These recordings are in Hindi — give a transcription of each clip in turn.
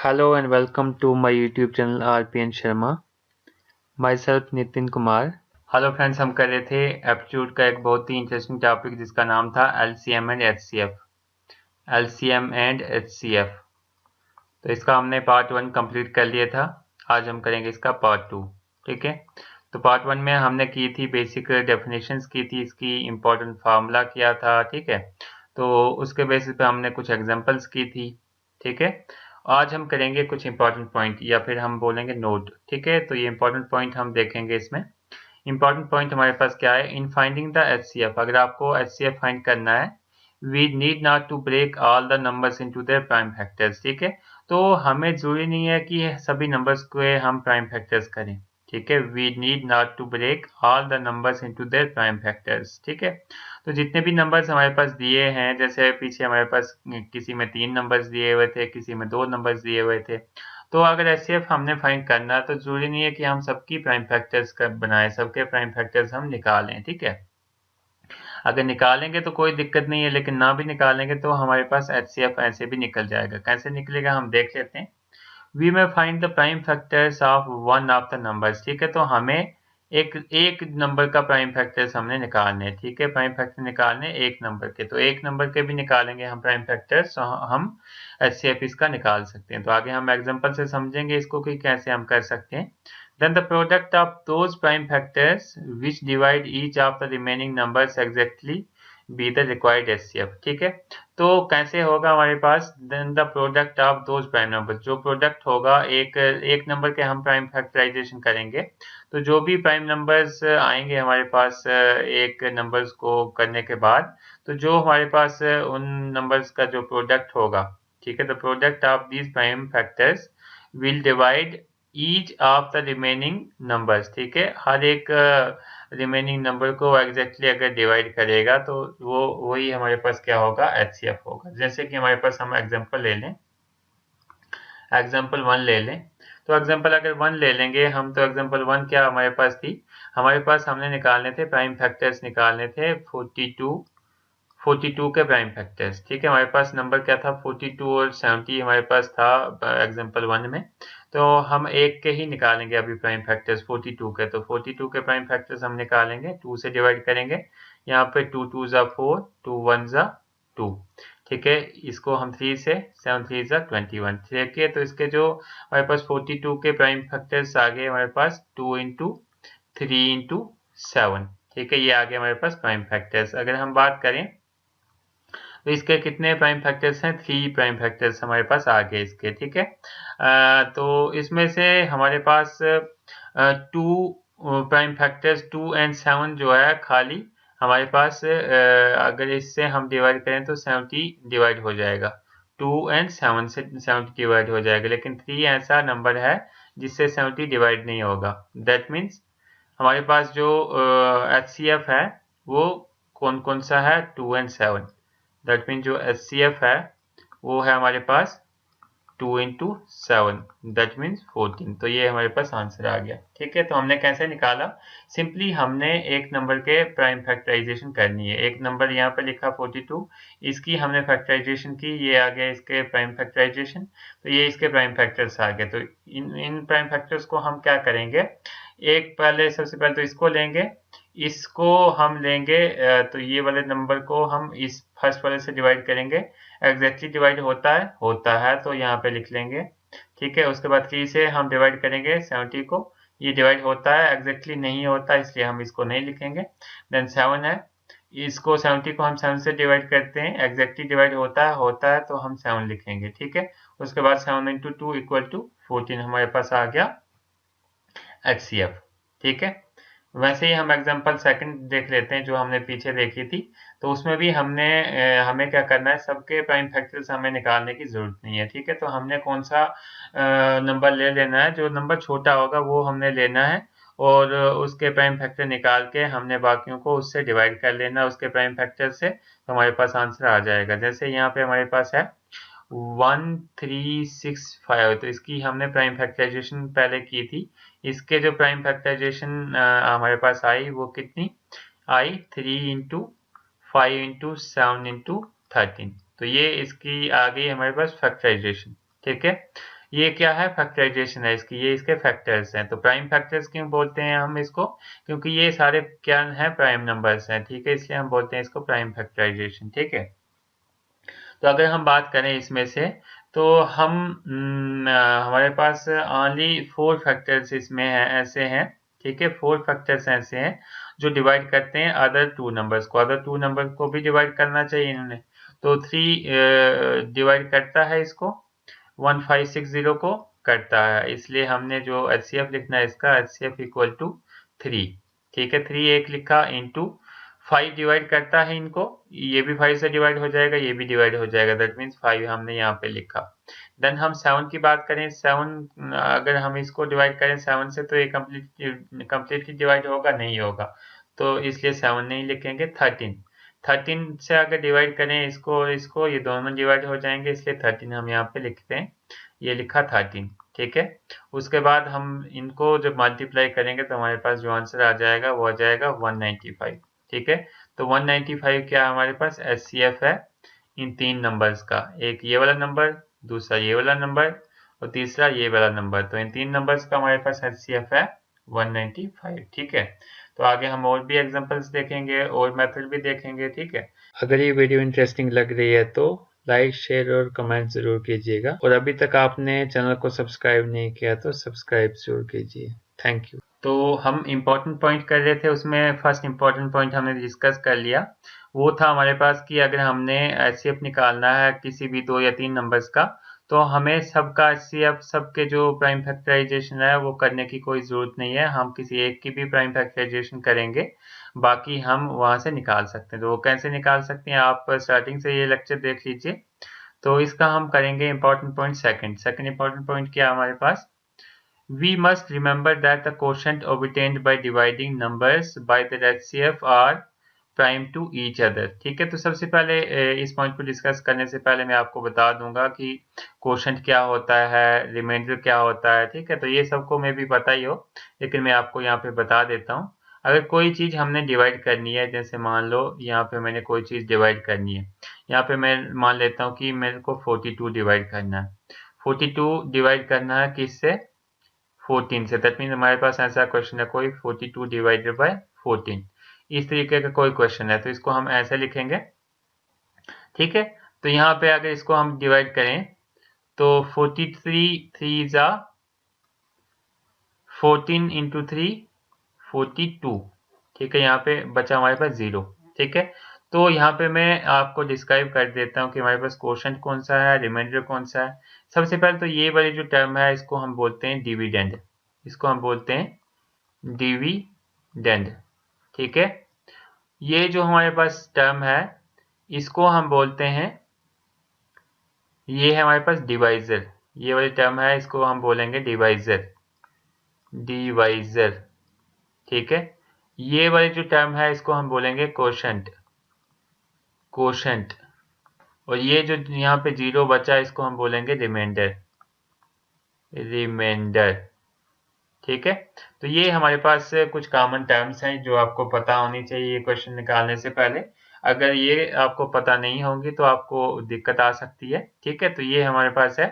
Hello and welcome to my YouTube channel RPN Sharma. Myself Nitin Kumar. Hello friends, हम कर रहे थे एप्टीट्यूड का एक बहुत ही इंटरेस्टिंग टॉपिक जिसका नाम था LCM and HCF। LCM and HCF, तो इसका हमने पार्ट 1 कंप्लीट कर लिया था। आज हम करेंगे इसका पार्ट 2। ठीक है, तो पार्ट 1 में हमने की थी बेसिक डेफिनेशंस की थी, इसकी इम्पोर्टेंट फार्मूला किया था। ठीक है, तो उसके बेसिस पे हमने कुछ एग्जांपल्स की थी। ठीक है, आज हम करेंगे कुछ इंपॉर्टेंट पॉइंट या फिर हम बोलेंगे नोट। ठीक है, तो ये इंपॉर्टेंट पॉइंट हम देखेंगे। इसमें इंपॉर्टेंट पॉइंट हमारे पास क्या है? इन फाइंडिंग द HCF, अगर आपको HCF फाइंड करना है, we need not to break all the numbers into their prime factors. ठीक है, तो हमें जरूरी नहीं है कि सभी नंबर्स को हम प्राइम फैक्टर्स करें। ठीक है, we need not to break all the numbers into their prime factors. ठीक है, तो जितने भी नंबर्स हमारे पास दिए हैं, जैसे पीछे हमारे पास किसी में 3 नंबर्स दिए हुए थे, किसी में 2 नंबर्स दिए हुए थे, तो अगर HCF हमने फाइंड करना तो जरूरी नहीं है कि हम सबकी प्राइम फैक्टर्स का बनाएं, सबके प्राइम फैक्टर्स हम निकालें। ठीक है, अगर निकालेंगे तो कोई दिक्कत नहीं है, लेकिन ना भी निकालेंगे तो हमारे पास HCF ऐसे भी निकल जाएगा। कैसे निकलेगा हम देख लेते हैं। वी में find the prime factors of one of the numbers. ठीक है, तो हमें एक एक नंबर का प्राइम फैक्टर्स हमने निकालने हैं। ठीक है, प्राइम फैक्टर निकालने एक नंबर के, तो एक नंबर के भी निकालेंगे हम प्राइम फैक्टर्स, तो हम HCF इसका निकाल सकते हैं। तो आगे हम एग्जांपल से समझेंगे इसको कि कैसे हम कर सकते हैं। Then the product of those prime factors which divide each of the remaining numbers exactly be the required HCF। ठीक है, तो कैसे होगा हमारे पास? Then the product of those prime numbers, जो प्रोडक्ट होगा एक नंबर के हम प्राइम फैक्टराइजेशन करेंगे, तो जो भी प्राइम नंबर्स आएंगे हमारे पास एक नंबर्स को करने के बाद, तो जो हमारे पास उन नंबर्स का जो प्रोडक्ट होगा, ठीक है, the product of these prime factors will divide each of the remaining numbers. ठीक है, हर एक रिमेनिंग नंबर को एग्जैक्टली अगर डिवाइड करेगा तो वो वही हमारे पास क्या होगा? HCF होगा। जैसे कि हमारे पास हम एग्जांपल ले लें, एग्जांपल 1 ले लें, तो एग्जांपल अगर 1 ले लेंगे हम, तो एग्जांपल 1 क्या हमारे पास थी? हमारे पास हमने निकालने थे प्राइम फैक्टर्स, निकालने थे 42 के प्राइम फैक्टर्स। ठीक है, हमारे पास नंबर क्या था? 42 और 70 हमारे पास था एग्जांपल 1 में, तो हम एक के ही निकालेंगे अभी प्राइम फैक्टर्स 42 के, तो 42 के प्राइम फैक्टर्स हम निकालेंगे, 2 से डिवाइड करेंगे। यहाँ पे 2 2 जा 4, 2 1 जा 2। ठीक है, इसको हम 3 से 7 3 जा 21। ठीक है, तो इसके जो हमारे पास 42 के प्राइम फैक्टर्स आ गए हमारे पास 2 इंटू 3 इंटू 7। ठीक है, ये आ गए हमारे पास प्राइम फैक्टर्स। अगर हम बात करें तो इसके कितने प्राइम फैक्टर्स हैं? 3 प्राइम फैक्टर्स हमारे पास आ गए इसके। ठीक है, तो इसमें से हमारे पास 2 प्राइम फैक्टर्स 2 एंड 7 जो है खाली हमारे पास, अगर इससे हम डिवाइड करें तो 70 डिवाइड हो जाएगा। 2 एंड 7 से 70 डिवाइड हो जाएगा, लेकिन 3 ऐसा नंबर है जिससे 70 डिवाइड नहीं होगा। दैट मीन्स हमारे पास जो HCF है वो कौन कौन सा है? 2 एंड 7। दैट मीन जो HCF है वो है हमारे पास 2 इंटू 7, दैट मीन्स 14। तो ये हमारे पास आंसर आ गया। ठीक है, तो हमने कैसे निकाला? सिंपली हमने एक नंबर के प्राइम फैक्टराइजेशन करनी है। एक नंबर यहाँ पे लिखा 42, इसकी हमने फैक्टराइजेशन की, ये आ गया इसके प्राइम फैक्टराइजेशन, तो ये इसके प्राइम फैक्टर्स आ गए। तो इन प्राइम फैक्टर्स को हम क्या करेंगे? एक पहले सबसे पहले तो इसको लेंगे, इसको हम लेंगे, तो ये वाले नंबर को हम इस फर्स्ट वाले से डिवाइड करेंगे। एग्जैक्टली डिवाइड होता है तो यहाँ पे लिख लेंगे। ठीक है, उसके बाद 3 से हम डिवाइड करेंगे 70 को, ये डिवाइड होता है, एग्जैक्टली नहीं होता इसलिए हम इसको नहीं लिखेंगे। देन 7 है, इसको 70 को हम 7 से डिवाइड करते हैं, एग्जैक्टली डिवाइड होता है तो हम 7 लिखेंगे। ठीक है, उसके बाद 7 इंटू 2 इक्वल टू 14 हमारे पास आ गया HCF। ठीक है, वैसे ही हम एग्जांपल सेकंड देख लेते हैं जो हमने पीछे देखी थी। तो उसमें भी हमें क्या करना है? सबके प्राइम फैक्टर्स हमें निकालने की जरूरत नहीं है। ठीक है, तो हमने कौन सा नंबर ले लेना है? जो नंबर छोटा होगा वो हमने लेना है, और उसके प्राइम फैक्टर निकाल के हमने बाकियों को उससे डिवाइड कर लेना उसके प्राइम फैक्टर से, तो हमारे पास आंसर आ जाएगा। जैसे यहाँ पे हमारे पास है 1365, तो इसकी हमने प्राइम फैक्टराइजेशन पहले की थी। इसके जो प्राइम फैक्टराइजेशन हमारे पास आई वो कितनी आई? 3 इंटू 5 इंटू 7 इंटू 13, तो ये इसकी आ गई हमारे पास फैक्टराइजेशन। ठीक है, ये क्या है, फैक्टराइजेशन है इसकी, ये इसके फैक्टर्स हैं। तो प्राइम फैक्टर्स क्यों बोलते हैं हम इसको, क्योंकि ये सारे क्या है, प्राइम नंबर्स हैं, ठीक है, इसलिए हम बोलते हैं इसको प्राइम फैक्टराइजेशन, ठीक है। तो अगर हम बात करें इसमें से, तो हम हमारे पास ओनली 4 फैक्टर्स इसमें है, ऐसे हैं, ठीक है, 4 फैक्टर्स ऐसे हैं जो डिवाइड करते हैं अदर 2 नंबर्स को। अदर 2 नंबर को भी डिवाइड करना चाहिए इन्होंने, तो 3 डिवाइड करता है इसको, 1560 को करता है, इसलिए हमने जो एचसीएफ लिखना है इसका, एचसीएफ इक्वल टू 3, ठीक है, 3 एक लिखा, इंटू 5 डिवाइड करता है इनको, ये भी 5 से डिवाइड हो जाएगा, ये भी डिवाइड हो जाएगा, दैट मीन्स 5 हमने यहाँ पे लिखा। देन हम 7 की बात करें, 7 अगर हम इसको डिवाइड करें 7 से, तो ये कम्प्लीटली डिवाइड होगा, नहीं होगा, तो इसलिए 7 नहीं लिखेंगे। 13 से अगर डिवाइड करें इसको इसको, ये दोनों डिवाइड हो जाएंगे, इसलिए 13 हम यहाँ पे लिखते हैं, ये लिखा 13, ठीक है। उसके बाद हम इनको जब मल्टीप्लाई करेंगे तो हमारे पास जो आंसर आ जाएगा वो आ जाएगा 195, ठीक है। तो 195 क्या हमारे पास एचसीएफ है इन 3 नंबर्स का, एक ये वाला नंबर, दूसरा ये वाला नंबर और तीसरा ये वाला नंबर, तो इन 3 नंबर्स का हमारे पास एचसीएफ है 195, ठीक है। तो आगे हम और भी एग्जांपल्स देखेंगे और मेथड भी देखेंगे, ठीक है। अगर ये वीडियो इंटरेस्टिंग लग रही है तो लाइक, शेयर और कमेंट जरूर कीजिएगा, और अभी तक आपने चैनल को सब्सक्राइब नहीं किया तो सब्सक्राइब जरूर कीजिए। Thank you. तो हम इम्पोर्टेंट पॉइंट कर रहे थे, उसमें फर्स्ट इम्पोर्टेंट पॉइंट हमने डिस्कस कर लिया, वो था हमारे पास कि अगर हमने एचसीएफ निकालना है किसी भी 2 या 3 नंबर्स का, तो हमें सबका एचसीएफ, सबके जो प्राइम फैक्टराइजेशन है वो करने की कोई ज़रूरत नहीं है, हम किसी एक की भी प्राइम फैक्टराइजेशन करेंगे, बाकी हम वहाँ से निकाल सकते हैं। तो वो कैसे निकाल सकते हैं, आप स्टार्टिंग से ये लेक्चर देख लीजिए। तो इसका हम करेंगे important point second important point क्या हमारे पास, we must remember that the quotient obtained by dividing numbers by their HCF are prime to each other, ठीक है। तो सबसे पहले इस पॉइंट को डिस्कस करने से पहले मैं आपको बता दूंगा कि क्वोशंट क्या होता है, रिमाइंडर क्या होता है, ठीक है। तो ये सबको मैं भी पता ही हो, लेकिन मैं आपको यहाँ पे बता देता हूँ। अगर कोई चीज़ हमने डिवाइड करनी है, जैसे मान लो यहाँ पे मैंने कोई चीज़ डिवाइड करनी है, यहाँ पे मैं मान लेता हूँ कि मेरे को 42 डिवाइड करना है, 42 डिवाइड करना है किससे, 14 से, दैट मीन हमारे पास ऐसा क्वेश्चन है कोई 42 डिवाइडेड बाय 14, इस तरीके का कोई क्वेश्चन है, तो इसको हम ऐसे लिखेंगे, ठीक है। तो यहाँ पे अगर इसको हम डिवाइड करें तो 43 3 जा 14 इंटू 3 42, ठीक है, यहाँ पे बचा हमारे पास 0, ठीक है। तो यहाँ पे मैं आपको डिस्क्राइब कर देता हूँ कि हमारे पास क्वोशंट कौन सा है, रिमाइंडर कौन सा है। सबसे पहले तो ये वाली जो टर्म है इसको हम बोलते हैं डिविडेंड, इसको हम बोलते हैं डिविडेंड, ठीक है। ये जो हमारे पास टर्म है इसको हम बोलते हैं, ये है हमारे पास डिवाइजर, ये वाली टर्म है इसको हम बोलेंगे डिवाइजर, डिवाइजर, ठीक है। ये वाली जो टर्म है इसको हम बोलेंगे कोशंट, कोशंट, और ये जो यहाँ पे 0 बचा इसको हम बोलेंगे रिमाइंडर, रिमाइंडर, ठीक है। तो ये हमारे पास कुछ कॉमन टर्म्स हैं जो आपको पता होनी चाहिए क्वेश्चन निकालने से पहले, अगर ये आपको पता नहीं होंगी तो आपको दिक्कत आ सकती है, ठीक है। तो ये हमारे पास है,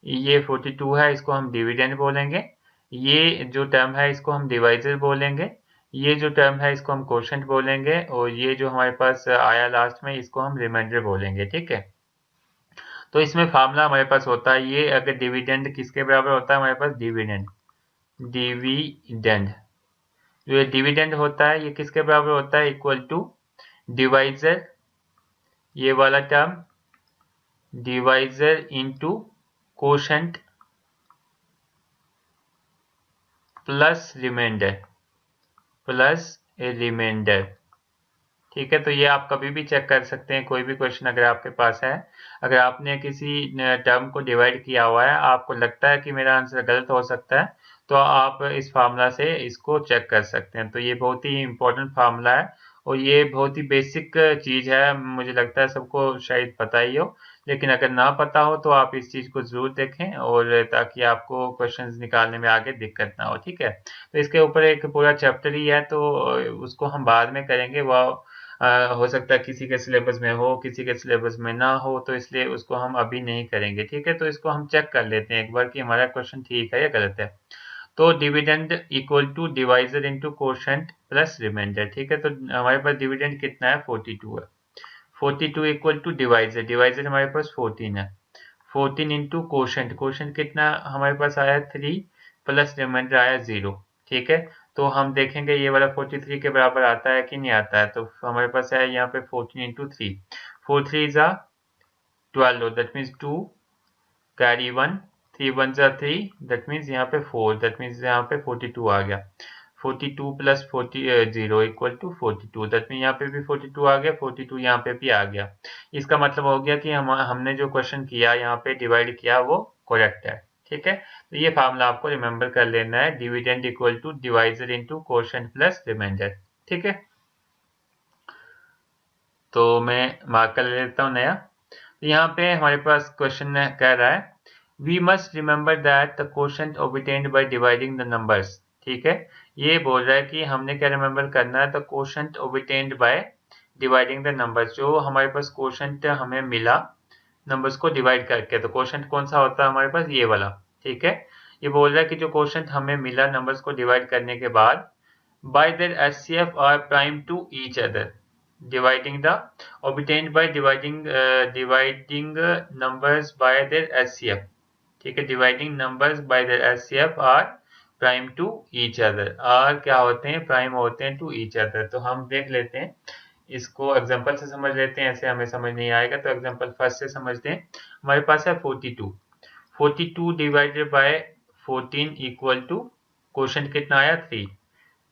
ये 42 है, इसको हम डिविडेंड बोलेंगे, ये जो टर्म है इसको हम डिवाइजर बोलेंगे, ये जो टर्म है इसको हम कोशंट बोलेंगे, और ये जो हमारे पास आया लास्ट में इसको हम रिमाइंडर बोलेंगे, ठीक है। तो इसमें फार्मूला हमारे पास होता है, ये अगर डिविडेंड किसके बराबर होता है हमारे पास, डिविडेंड, डिविडेंड, जो ये डिविडेंड होता है ये किसके बराबर होता है, इक्वल टू डिवाइजर, ये वाला term, divisor into quotient plus remainder, plus remainder, ठीक है। तो ये आप कभी भी चेक कर सकते हैं, कोई भी क्वेश्चन अगर आपके पास है, अगर आपने किसी टर्म को डिवाइड किया हुआ है, आपको लगता है कि मेरा आंसर गलत हो सकता है, तो आप इस फार्मूला से इसको चेक कर सकते हैं। तो ये बहुत ही इंपॉर्टेंट फार्मूला है, और ये बहुत ही बेसिक चीज़ है, मुझे लगता है सबको शायद पता ही हो, लेकिन अगर ना पता हो तो आप इस चीज़ को ज़रूर देखें, और ताकि आपको क्वेश्चंस निकालने में आगे दिक्कत ना हो, ठीक है। तो इसके ऊपर एक पूरा चैप्टर ही है, तो उसको हम बाद में करेंगे, वो हो सकता है किसी के सिलेबस में हो, किसी के सिलेबस में ना हो, तो इसलिए उसको हम अभी नहीं करेंगे। ठीक है, तो इसको हम चेक कर लेते हैं एक बार कि हमारा क्वेश्चन ठीक है या गलत है। तो dividend equal to divisor into quotient plus remainder. ठीक है, तो हमारे पास डिविडेंड कितना है, 42 है। 42 इक्वल टू डिवाइजर, डिवाइजर हमारे पास 14 है। 14 इंटू कोशेंट, कोशेंट कितना हमारे पास आया 3 प्लस रिमाइंडर आया 0। ठीक है, तो हम देखेंगे ये वाला 43 के बराबर आता है कि नहीं आता है। तो हमारे पास है यहाँ पे 14 into 3, 4 3 is 12, that means 2 carry 1, 3 1 जा 3, दैट मीन्स यहाँ पे 4, दैट मीन्स यहाँ पे 42 आ गया। 42 plus 0 equal to 42, that mean यहाँ पे भी 42 आ गया, 42 यहाँ पे भी आ गया। इसका मतलब हो गया कि हमने जो क्वेश्चन किया यहाँ पे डिवाइड किया वो करेक्ट है। ठीक है, तो ये फार्मूला आपको रिमेंबर कर लेना है, dividend equal to divisor into quotient plus remainder. ठीक है, तो मैं मार्क कर लेता हूँ नया। तो यहाँ पे हमारे पास क्वेश्चन कह रहा है we must remember that the quotient obtained by dividing the numbers. ठीक है, ये बोल रहा है कि हमने क्या रिमेंबर करना है, the quotient obtained by dividing the numbers. जो हमारे पास कोशेंट हमें मिला नंबर्स को डिवाइड करके, तो कोशेंट कौन सा होता है हमारे पास, ये वाला। ठीक है, ये बोल रहा है कि जो कोशेंट हमें मिला नंबर्स को डिवाइड करने के बाद by their HCF are prime to each other, dividing the obtained by dividing numbers by their HCF। ठीक है, dividing numbers by their HCF are prime to each other, और क्या होते हैं, प्राइम होते हैं to each other। तो हम देख लेते हैं इसको, एग्जांपल से समझ लेते हैं, ऐसे हमें समझ नहीं आएगा। तो एग्जांपल फर्स्ट से समझते हैं। हमारे पास है 42, 42 divided by 14 equal to quotient कितना आया 3।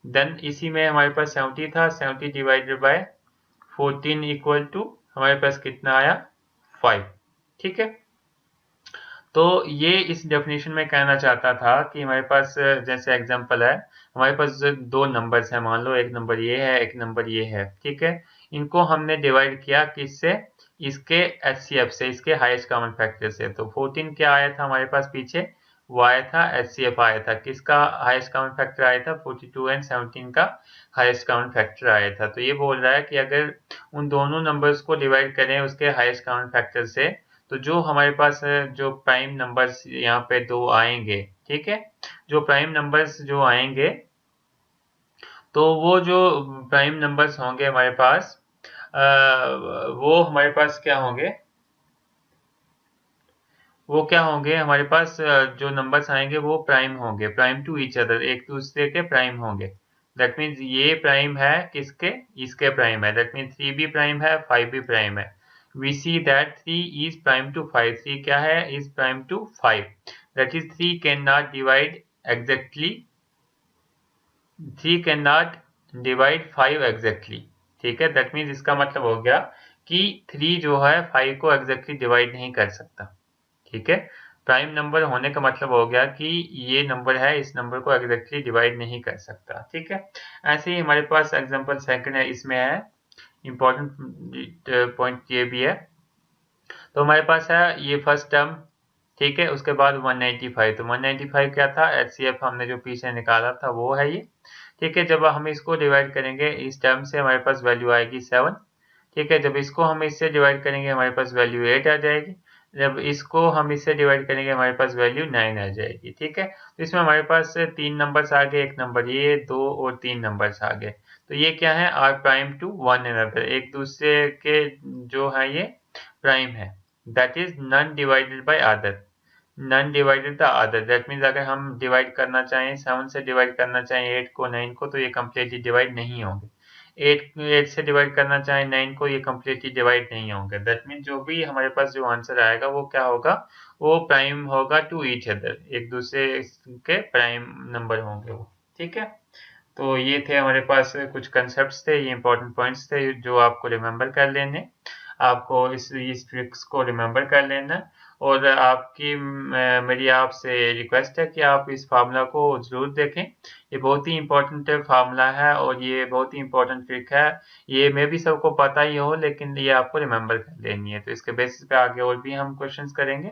देन इसी में हमारे पास 70 था, 70 डिवाइडेड बाय 14 इक्वल टू हमारे पास कितना आया 5। ठीक है, तो ये इस डेफिनेशन में कहना चाहता था कि हमारे पास जैसे एग्जांपल है, हमारे पास दो नंबर्स हैं, मान लो एक नंबर ये है, एक नंबर ये है। ठीक है, इनको हमने डिवाइड किया किससे, इसके HCF से, इसके हाईएस्ट कॉमन फैक्टर से। तो 14 क्या आया था हमारे पास पीछे, वो आया था HCF आया था, किसका हाईएस्ट कॉमन फैक्टर आया था, 42 एंड 17 का हाईएस्ट कॉमन फैक्टर आया था। तो ये बोल रहा है कि अगर उन दोनों नंबर्स को डिवाइड करें उसके हाईएस्ट कॉमन फैक्टर से, तो जो हमारे पास जो प्राइम नंबर्स यहाँ पे दो आएंगे, ठीक है, जो प्राइम नंबर्स जो आएंगे, तो वो जो प्राइम नंबर्स होंगे हमारे पास, वो हमारे पास क्या होंगे, वो क्या होंगे हमारे पास, जो नंबर्स आएंगे वो प्राइम होंगे, प्राइम टू ईच अदर, एक दूसरे के प्राइम होंगे। दैट मीन्स ये प्राइम है किसके, इसके प्राइम है। दैट मीन्स 3 भी प्राइम है, 5 भी प्राइम है। We see that 3 is prime to 5, 3 क्या है, is prime to 5। That is 3 can not divide exactly, 3 can not divide 5 exactly. ठीक है, दैट मीन्स इसका मतलब हो गया कि 3 जो है 5 को एग्जैक्टली डिवाइड नहीं कर सकता। ठीक है, प्राइम नंबर होने का मतलब हो गया कि ये नंबर है, इस नंबर को एग्जैक्टली डिवाइड नहीं कर सकता। ठीक है, ऐसे ही हमारे पास एग्जांपल सेकंड है, इसमें है इंपॉर्टेंट पॉइंट ये भी है। तो हमारे पास है ये फर्स्ट टर्म, ठीक है, उसके बाद 195। तो 195 क्या था, HCF हमने जो पीछे निकाला था वो है ये। ठीक है, जब हम इसको डिवाइड करेंगे इस टर्म से, हमारे पास वैल्यू आएगी 7। ठीक है, जब इसको हम इससे डिवाइड करेंगे हमारे पास वैल्यू 8 आ जाएगी। जब इसको हम इससे डिवाइड करेंगे हमारे पास वैल्यू 9 आ जाएगी। ठीक है, तो इसमें हमारे पास 3 नंबर्स आ गए, एक नंबर ये, 2 और 3 नंबर्स आ गए। तो ये क्या है, are prime to one another, एक दूसरे के जो है ये प्राइम है। That is none divided by other, none divided the other. That means अगर हम डिवाइड करना चाहें, 7 से डिवाइड करना चाहें 8 को, 9 को, तो ये कम्प्लीटली डिवाइड नहीं होंगे। 8 से डिवाइड करना चाहें 9 को, ये कम्प्लीटली डिवाइड नहीं होंगे। दैट मीन्स जो भी हमारे पास जो आंसर आएगा वो क्या होगा, वो प्राइम होगा टू ईच अदर, एक दूसरे के प्राइम नंबर होंगे वो। ठीक है, तो ये थे हमारे पास कुछ कंसेप्ट थे, ये इंपॉर्टेंट पॉइंट्स थे जो आपको रिमेंबर कर लेने, आपको इस ट्रिक्स को रिमेंबर कर लेना। और आपकी मेरी आपसे रिक्वेस्ट है कि आप इस फार्मूला को जरूर देखें, ये बहुत ही इंपॉर्टेंट फार्मूला है और ये बहुत ही इंपॉर्टेंट ट्रिक है। ये मे भी सबको पता ही हो, लेकिन ये आपको रिमेंबर कर लेनी है। तो इसके बेसिस पे आगे और भी हम क्वेश्चंस करेंगे।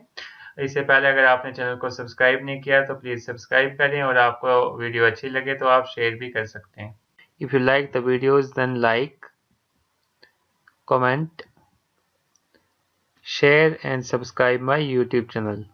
इससे पहले अगर आपने चैनल को सब्सक्राइब नहीं किया तो प्लीज़ सब्सक्राइब करें, और आपको वीडियो अच्छी लगे तो आप शेयर भी कर सकते हैं। If you like the videos then like, comment, share and subscribe my YouTube channel.